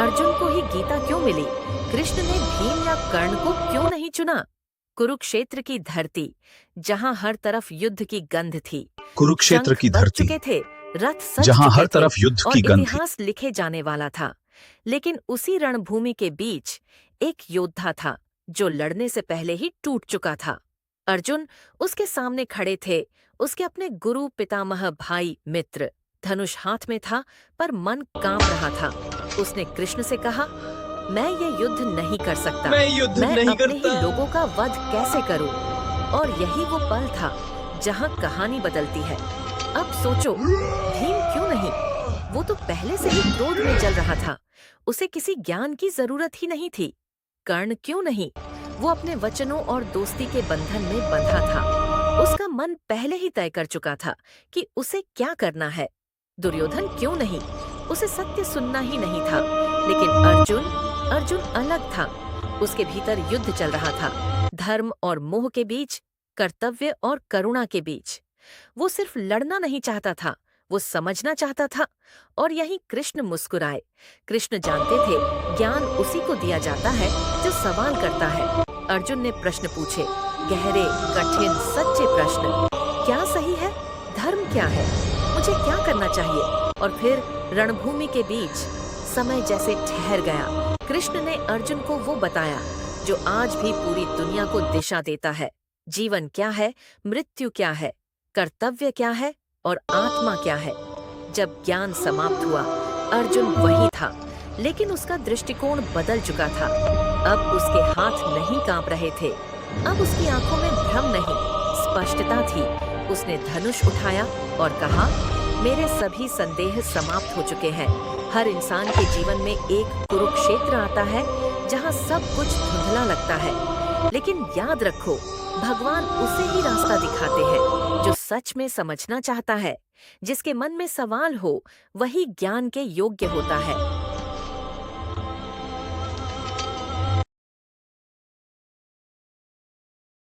अर्जुन को ही गीता क्यों मिली? कृष्ण ने भीम या कर्ण को क्यों नहीं चुना? कुरुक्षेत्र की धरती, जहां हर तरफ युद्ध की गंध थी, कुरुक्षेत्र शंख की बज धरती, चुके थे, रथ सज जहां चुके हर थे तरफ युद्ध और की गंध थी। इतिहास लिखे जाने वाला था। लेकिन उसी रणभूमि के बीच एक योद्धा था जो लड़ने से पहले ही टूट चुका था। अर्जुन उसके सामने खड़े थे, उसके अपने गुरु, पितामह, भाई, मित्र। धनुष हाथ में था पर मन कांप रहा था। उसने कृष्ण से कहा, मैं ये युद्ध नहीं कर सकता। मैं युद्ध मैं नहीं अपने ही करता। लोगों का वध कैसे करूं? और यही वो पल था जहां कहानी बदलती है। अब सोचो, भीम क्यों नहीं? वो तो पहले से ही क्रोध में जल रहा था, उसे किसी ज्ञान की जरूरत ही नहीं थी। कर्ण क्यों नहीं? वो अपने वचनों और दोस्ती के बंधन में बंधा था। उसका मन पहले ही तय कर चुका था कि उसे क्या करना है। दुर्योधन क्यों नहीं? उसे सत्य सुनना ही नहीं था। लेकिन अर्जुन अलग था। उसके भीतर युद्ध चल रहा था, धर्म और मोह के बीच, कर्तव्य और करुणा के बीच। वो सिर्फ लड़ना नहीं चाहता था, वो समझना चाहता था। और यहीं कृष्ण मुस्कुराए। कृष्ण जानते थे ज्ञान उसी को दिया जाता है जो सवाल करता है। अर्जुन ने प्रश्न पूछे, गहरे, कठिन, सच्चे प्रश्न। क्या सही है? धर्म क्या है? मुझे क्या करना चाहिए? और फिर रणभूमि के बीच समय जैसे ठहर गया। कृष्ण ने अर्जुन को वो बताया जो आज भी पूरी दुनिया को दिशा देता है। जीवन क्या है, मृत्यु क्या है, कर्तव्य क्या है और आत्मा क्या है। जब ज्ञान समाप्त हुआ, अर्जुन वही था, लेकिन उसका दृष्टिकोण बदल चुका था। अब उसके हाथ नहीं कांप रहे थे, अब उसकी आंखों में भ्रम नहीं, स्पष्टता थी। उसने धनुष उठाया और कहा, मेरे सभी संदेह समाप्त हो चुके हैं। हर इंसान के जीवन में एक कुरुक्षेत्र आता है जहां सब कुछ धुंधला लगता है। लेकिन याद रखो, भगवान उसे ही रास्ता दिखाते हैं जो सच में समझना चाहता है। जिसके मन में सवाल हो, वही ज्ञान के योग्य होता है।